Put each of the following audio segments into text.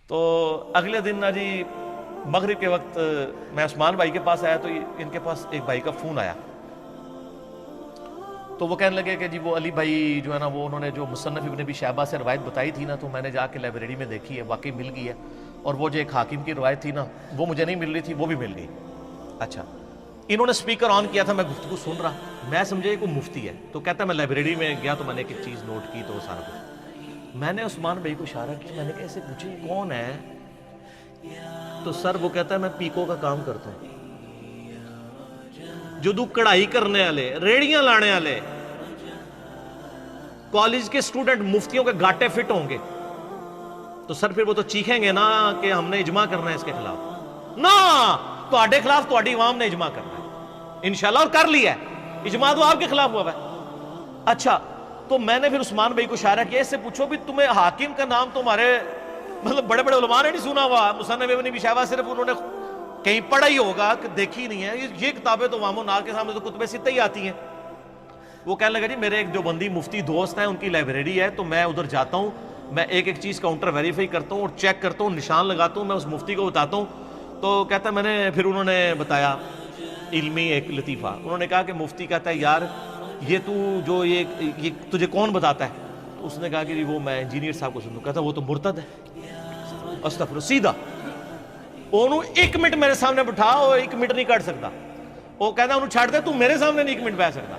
تو اگلے دن نا جی مغرب کے وقت میں عثمان بھائی کے پاس آیا تو ان کے پاس ایک بھائی کا فون آیا، تو وہ کہنے لگے کہ جی وہ علی بھائی جو ہے نا وہ انہوں نے جو مصنف ابن ابی شیبہ سے روایت بتائی تھی نا، تو میں نے جا کے لائبریری میں دیکھی ہے، واقعی مل گئی ہے، اور وہ جو ایک حاکم کی روایت تھی نا وہ مجھے نہیں مل رہی تھی، وہ بھی مل گئی۔ اچھا، انہوں نے سپیکر آن کیا تھا، میں گفتگو سن رہا، میں سمجھے یہ کوئی مفتی ہے، تو کہتا ہے میں لائبریری میں گیا تو میں نے ایک چیز نوٹ کی، تو سارا کچھ میں نے عثمان بھائی کو اشارہ کیا، میں نے کہا اسے پوچھے کون ہے، تو سر وہ کہتا ہے میں پیکو کا کام کرتا ہوں، جدو کڑھائی کرنے والے، ریڑیاں لانے والے کالج کے اسٹوڈنٹ مفتیوں کے گاٹے فٹ ہوں گے تو سر پھر وہ تو چیخیں گے نا کہ ہم نے اجماع کرنا ہے اس کے خلاف، نا تو آڈے خلاف تو آڈی عوام نے اجماع کرنا ہے انشاءاللہ، اور کر لیا ہے اجماع، تو آپ کے خلاف ہوا ہے۔ اچھا، تو میں نے پھر عثمان بھائی کو اشارہ کیا، اس سے پوچھو بھی تمہیں حاکم کا نام تمہارے مطلب بڑے بڑے علماء نے نہیں سنا ہوا، مصنف ابن ابی شیبہ صرف انہوں نے کہیں پڑھا ہی ہوگا کہ دیکھی نہیں ہے، یہ کتابیں تو عوام الناس کے سامنے تو کتب ستہ ہی آتی ہیں۔ وہ کہنے لگا جی میرے ایک دیوبندی مفتی دوست ہیں، ان کی لائبریری ہے، تو میں ادھر جاتا ہوں، میں ایک ایک چیز کاؤنٹر ویریفائی کرتا ہوں اور چیک کرتا ہوں، نشان لگاتا ہوں، میں اس مفتی کو بتاتا ہوں۔ تو کہتا ہے میں نے پھر انہوں نے بتایا علمی ایک لطیفہ، انہوں نے کہا کہ مفتی کہتا ہے یار یہ تو جو یہ تجھے کون بتاتا ہے، تو اس نے کہا کہ وہ میں انجینئر صاحب کو سنوں، کہتا وہ تو مرتد ہے، استغفر سیدھا انہوں ایک منٹ میرے سامنے بٹھا اور ایک منٹ نہیں کٹ سکتا، وہ کہتا انہوں چھاڑ دے تو میرے سامنے نہیں ایک منٹ بیٹھ سکتا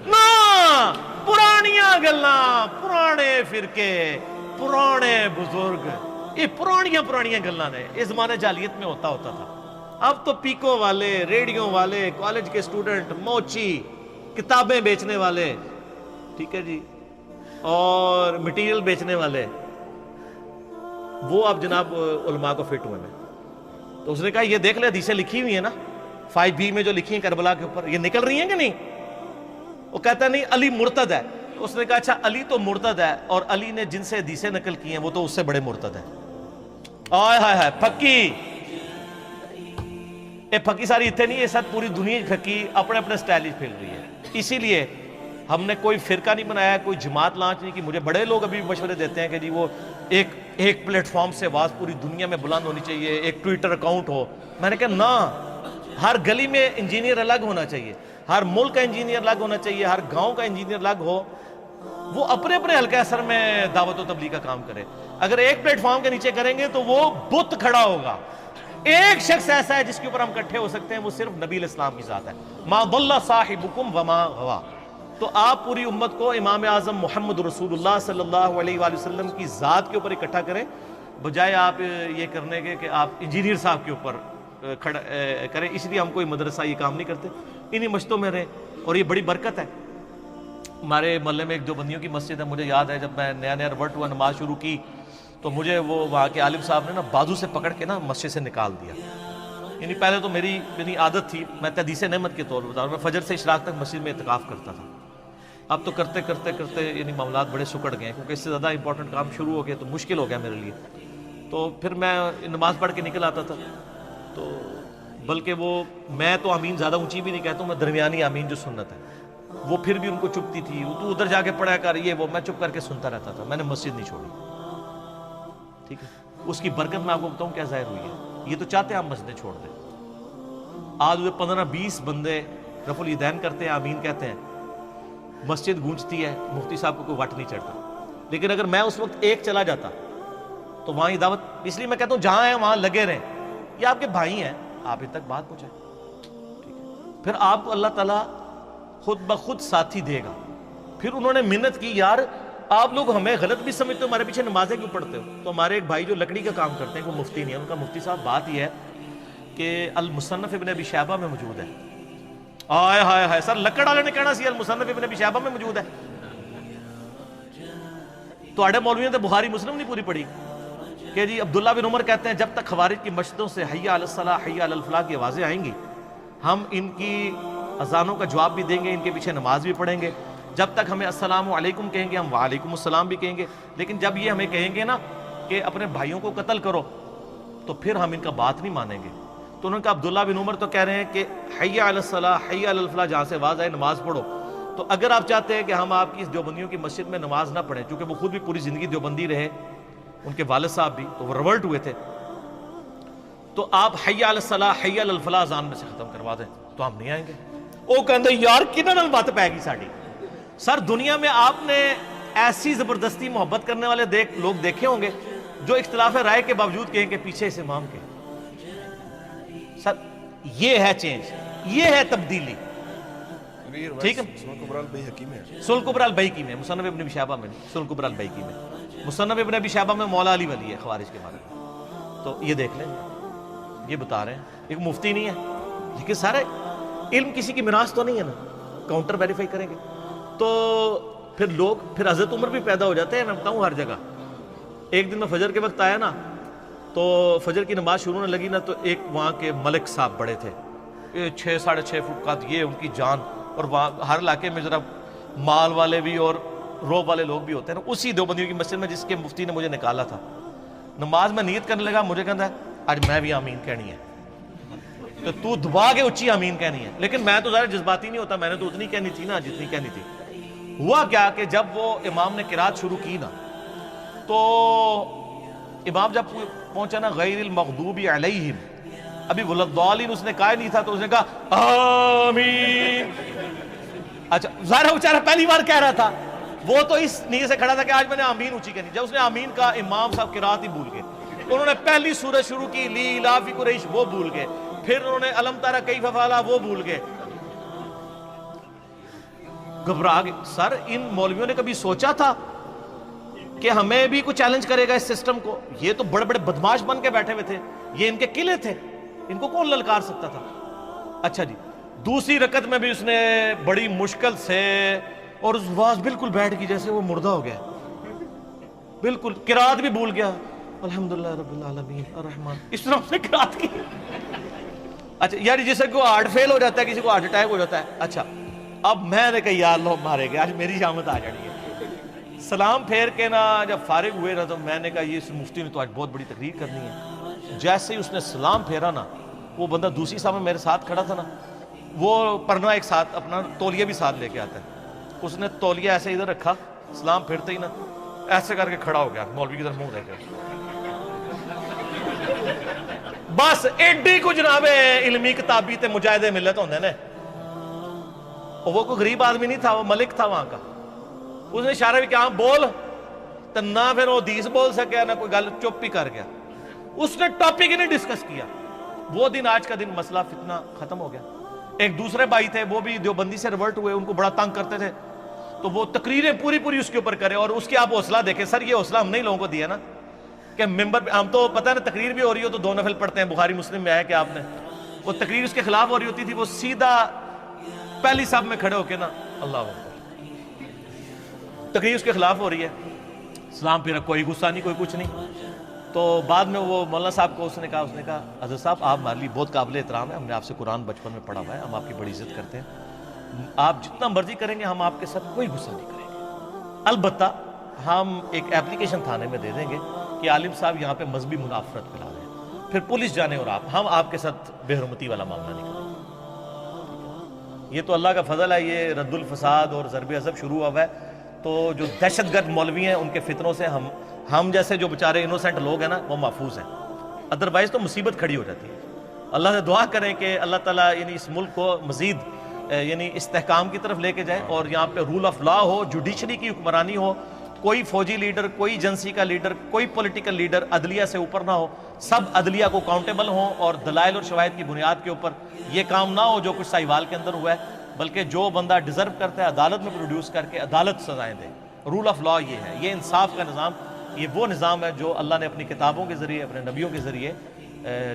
نا، پرانیاں گلاں، پرانے فرقے، پرانے بزرگ، یہ پرانیاں گلاں نے، اس زمانے جاہلیت میں ہوتا تھا، اب تو پیکو والے، ریڈیوں والے، کالج کے سٹوڈنٹ، موچی، کتابیں بیچنے والے، ٹھیک ہے جی، اور مٹیریل بیچنے والے، وہ اب جناب علماء کو فٹ ہوئے میں۔ تو اس نے کہا یہ دیکھ لے حدیثیں لکھی ہوئی ہیں نا 5B میں جو لکھی ہیں کربلا کے اوپر، یہ نکل رہی ہیں کہ نہیں؟ وہ کہتا نہیں علی مرتد ہے، تو اس نے کہا اچھا علی تو مرتد ہے، اور علی نے جن سے حدیثیں نقل کی ہیں وہ تو اس سے بڑے مرتد ہیں۔ آئے ہائے ہائے پھکی، اے پھکی ساری اتنے نہیں، یہ ساتھ پوری دنیا پھکی اپنے اپنے سٹائل ہی پھیل رہی ہے۔ اسی لیے ہم نے کوئی فرقہ نہیں بنایا، کوئی جماعت لانچ نہیں کی۔ مجھے بڑے لوگ ابھی مشورے دیتے ہیں کہ جی وہ ایک پلیٹ فارم سے آواز پوری دنیا میں بلند ہونی چاہیے، ایک ٹویٹر اکاؤنٹ ہو۔ میں نے کہا نا، ہر گلی میں انجینئر الگ ہونا چاہیے، ہر ملک کا انجینئر الگ ہونا چاہیے، ہر گاؤں کا انجینئر الگ ہو، وہ اپنے اپنے حلقہ اثر میں دعوت و تبلیغ کا کام کرے۔ اگر ایک پلیٹ فارم کے نیچے کریں گے تو وہ بت کھڑا ہوگا۔ ایک شخص ایسا ہے جس کے اوپر ہم اکٹھے ہو سکتے ہیں، وہ صرف نبی علیہ السلام کی ذات ہے، ما ضل صاحبکم وما غوا۔ تو آپ پوری امت کو امام اعظم محمد رسول اللہ صلی اللہ علیہ وآلہ وسلم کی ذات کے اوپر اکٹھا کریں، بجائے آپ یہ کرنے کے کہ آپ انجینئر صاحب کے اوپر کریں۔ اس لیے ہم کوئی مدرسہ یہ کام نہیں کرتے، انہی مشتوں میں رہیں، اور یہ بڑی برکت ہے۔ ہمارے محلے میں ایک دیوبندیوں کی مسجد ہے، مجھے یاد ہے جب میں نیا ریورٹ ہوا نماز شروع کی تو مجھے وہ وہاں کے عالم صاحب نے نا بازو سے پکڑ کے نا مسجد سے نکال دیا۔ یعنی پہلے تو میری عادت تھی، میں تحدیث نعمت کے طور پر بتا رہا ہوں، میں فجر سے اشراق تک مسجد میں اعتکاف کرتا تھا۔ اب تو کرتے کرتے یعنی معاملات بڑے سکڑ گئے، کیونکہ اس سے زیادہ امپورٹنٹ کام شروع ہو گیا تو مشکل ہو گیا میرے لیے۔ تو پھر میں نماز پڑھ کے نکل آتا تھا، تو بلکہ وہ میں تو آمین زیادہ اونچی بھی نہیں کہتا ہوں، میں درمیانی آمین جو سنت ہے وہ پھر بھی ان کو چپتی تھی، تو ادھر جا کے پڑھا کر یہ وہ، میں چپ کر کے سنتا رہتا تھا، میں نے مسجد نہیں چھوڑی، ٹھیک ہے۔ اس کی برکت میں آپ کو بتاؤں کیا ظاہر ہوئی ہے، یہ تو چاہتے ہیں ہم مسجدیں چھوڑ دیں۔ آج 15-20 بندے رفع الیدین کرتے ہیں، آمین کہتے ہیں، مسجد گونجتی ہے، مفتی صاحب کو کوئی وٹ نہیں چڑھتا۔ لیکن اگر میں اس وقت ایک چلا جاتا تو وہاں یہ دعوت، اس لیے میں کہتا ہوں جہاں ہیں وہاں لگے رہیں، یہ آپ کے بھائی ہیں، آپ ان تک بات پہنچائیں، ٹھیک ہے۔ پھر آپ کو اللہ تعالیٰ خود بخود ساتھی دے گا۔ پھر انہوں نے محنت کی، یار آپ لوگ ہمیں غلط بھی سمجھتے ہو، ہمارے پیچھے نمازیں کیوں پڑھتے ہو؟ تو ہمارے ایک بھائی جو لکڑی کا کام کرتے ہیں، وہ مفتی نہیں ہے، ان کا مفتی صاحب بات یہ ہے کہ المصنف ابن ابی شیبہ میں موجود ہے۔ آئے ہائے ہائے سر، لکڑ والے نے کہنا سی المصنف ابن ابی شیبہ میں موجود ہے، تو آڑے مولویوں نے بخاری مسلم نہیں پوری پڑھی کہ جی عبداللہ بن عمر کہتے ہیں جب تک خوارج کی مسجدوں سے حی علی الصلاۃ حی علی الفلاح کی آوازیں آئیں گی، ہم ان کی اذانوں کا جواب بھی دیں گے، ان کے پیچھے نماز بھی پڑھیں گے۔ جب تک ہمیں السلام علیکم کہیں گے، ہم وعلیکم السلام بھی کہیں گے، لیکن جب یہ ہمیں کہیں گے نا کہ اپنے بھائیوں کو قتل کرو، تو پھر ہم ان کا بات نہیں مانیں گے۔ تو انہوں نے کہا عبداللہ بن عمر تو کہہ رہے ہیں کہ حی علی الصلاۃ حی علی الفلاح جہاں سے آواز آئے نماز پڑھو۔ تو اگر آپ چاہتے ہیں کہ ہم آپ کی اس دیوبندیوں کی مسجد میں نماز نہ پڑھیں، چونکہ وہ خود بھی پوری زندگی دیوبندی رہے، ان کے والد صاحب بھی، تو وہ ریولٹ ہوئے تھے. تو آپ حی علی الصلاح حی علی الفلاح زان میں سے ختم کروا دیں تو ہم نہیں آئیں گے. وہ کہندے یار کنہاں نال بات پے گی ساڈی. سر دنیا میں آپ نے ایسی زبردستی محبت کرنے والے لوگ دیکھے ہوں گے جو اختلاف رائے کے باوجود کہیں کہ پیچھے اس امام کے. سر یہ ہے چینج، یہ ہے تبدیلی. ٹھیک ہے، سنن کبری البیہقی میں، مصنف ابن ابی شیبہ میں نہیں، سنن کبری البیہقی میں. مصنف ابن ابی شیبہ میں مولا علی ولی ہے خوارج کے بارے میں. تو یہ دیکھ لیں، یہ بتا رہے ہیں. ایک مفتی نہیں ہے لیکن سارے علم کسی کی میراث تو نہیں ہے نا، کاؤنٹر ویریفائی کریں گے تو پھر لوگ، پھر حضرت عمر بھی پیدا ہو جاتے ہیں. میں بتاؤں ہر جگہ. ایک دن میں فجر کے وقت آیا نا، تو فجر کی نماز شروع ہونے لگی نا، تو ایک وہاں کے ملک صاحب بڑے تھے، 6-6.5 فٹ قد، یہ ان کی جان. اور وہاں ہر علاقے میں ذرا مال والے بھی اور روب والے لوگ بھی ہوتے ہیں نا. اسی دیوبندیوں کی مسجد میں جس کے مفتی نے مجھے نکالا تھا، نماز میں نیت کرنے لگا، مجھے کہتا ہے آج میں بھی آمین کہنی ہے. تو دبا کے اچھی آمین کہنی ہے. لیکن میں تو ذرا جذباتی نہیں ہوتا، میں نے تو اتنی کہنی تھی نا جتنی کہنی تھی. ہوا کیا کہ جب وہ امام نے قرات شروع کی نا، تو امام جب پہنچا نا غیر المغضوب علیہم، ابھی ولضالین اس نے کہا نہیں تھا، تو اس نے کہا آمین. اچھا ظاہر ہے بیچارہ پہلی بار کہہ رہا تھا، وہ تو اس نیت سے کھڑا تھا کہ آج میں نے آمین اونچی کہنی. جب اس نے آمین کہا، امام صاحب قرات ہی بھول گئے. انہوں نے پہلی سورت شروع کی لیلاف قریش، وہ بھول گئے. پھر انہوں نے الم تری کیف فعل، وہ بھول گئے. گھبرا گئے. سر ان مولویوں نے کبھی سوچا تھا کہ ہمیں بھی کچھ چیلنج کرے گا اس سسٹم کو؟ یہ تو بڑے بڑے بدماش بن کے بیٹھے ہوئے تھے، یہ ان کے قلعے تھے، ان کو کون للکار سکتا تھا؟ اچھا جی، دوسری رکعت میں بھی اس نے بڑی مشکل سے، اور اس واز بالکل بیٹھ گئی جیسے وہ مردہ ہو گیا، بالکل قرات بھی بھول گیا. الحمدللہ رب العالمین الرحمن، اس طرح اس نے قرات کی. اچھا یار جسے کو ہارٹ فیل ہو جاتا ہے، کسی کو ہارٹ اٹیک ہو جاتا ہے. اچھا اب میں نے کہا یا اللہ مارے گئے، آج میری شامت آ جانی ہے. سلام پھیر کے نا جب فارغ ہوئے نا، تو میں نے کہا یہ اس مفتی نے تو آج بہت بڑی تقریر کرنی ہے. جیسے ہی اس نے سلام پھیرا نا، وہ بندہ دوسری صاحب میں میرے ساتھ کھڑا تھا نا، وہ پرنا ایک ساتھ اپنا تولیہ بھی ساتھ لے کے آتا ہے. اس نے تولیہ ایسے ادھر رکھا، سلام پھیرتے ہی نا ایسے کر کے کھڑا ہو گیا، مولوی کی طرف منہ دیکھ کے. بس ایڈی کو جناب علمی کتابی تے مجاہد ملت ہوندے نے. وہ کوئی غریب آدمی نہیں تھا، وہ ملک تھا وہاں کا. اس نے اشارہ بھی کیا بول، تو نہ پھر وہ حدیث بول سکیا نہ کوئی گل، چپ ہی کر گیا. اس نے ٹاپک ہی نہیں ڈسکس کیا. وہ دن آج کا دن مسئلہ فتنہ ختم ہو گیا. ایک دوسرے بھائی تھے، وہ بھی دیوبندی سے ریورٹ ہوئے، ان کو بڑا تنگ کرتے تھے، تو وہ تقریریں پوری اس کے اوپر کرے. اور اس کی آپ حوصلہ دیکھیں سر، یہ حوصلہ ہم نے لوگوں کو دیا نا کہ ممبر پہ، ہم تو پتہ ہے نا تقریر بھی ہو رہی ہو تو 2 نفل پڑھتے ہیں. بخاری مسلم میں آیا کہ آپ نے، وہ تقریر اس کے خلاف ہو رہی ہوتی تھی، وہ سیدھا پہلی صف میں کھڑے ہو کے نا اللہ اکبر، تقریر اس کے خلاف ہو رہی ہے، سلام پھر کوئی غصہ نہیں، کوئی کچھ نہیں. تو بعد میں وہ مولانا صاحب کو اس نے کہا حضرت صاحب آپ ہمارے لیے بہت قابل احترام ہے، ہم نے آپ سے قرآن بچپن میں پڑھا ہوا ہے، ہم آپ کی بڑی عزت کرتے ہیں، آپ جتنا مرضی کریں گے ہم آپ کے ساتھ کوئی غصہ نہیں کریں گے. البتہ ہم ایک اپلیکیشن تھانے میں دے دیں گے کہ عالم صاحب یہاں پہ مذہبی منافرت پھیلا رہے ہیں، پھر پولیس جانے اور ہم آپ کے ساتھ بے حرمتی والا معاملہ نہیں کریں گے. یہ تو اللہ کا فضل ہے، یہ رد الفساد اور ضرب عصب شروع ہوا ہے. تو جو دہشت گرد مولوی ہیں ان کے فتنوں سے ہم جیسے جو بیچارے انوسینٹ لوگ ہیں نا وہ محفوظ ہیں، ادروائز تو مصیبت کھڑی ہو جاتی ہے. اللہ سے دعا کریں کہ اللہ تعالیٰ یعنی اس ملک کو مزید یعنی استحکام کی طرف لے کے جائے، اور یہاں پہ رول آف لا ہو، جوڈیشری کی حکمرانی ہو، کوئی فوجی لیڈر، کوئی ایجنسی کا لیڈر، کوئی پولیٹیکل لیڈر عدلیہ سے اوپر نہ ہو، سب عدلیہ کو اکاؤنٹیبل ہوں، اور دلائل اور شواہد کی بنیاد کے اوپر یہ کام نہ ہو جو کچھ ساہیوال کے اندر ہوا ہے، بلکہ جو بندہ ڈیزرو کرتا ہے عدالت میں پروڈیوس کر کے عدالت سزائیں دے. رول آف لا یہ ہے، یہ انصاف کا نظام، یہ وہ نظام ہے جو اللہ نے اپنی کتابوں کے ذریعے، اپنے نبیوں کے ذریعے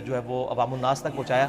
جو ہے وہ عوام الناس تک پہنچایا.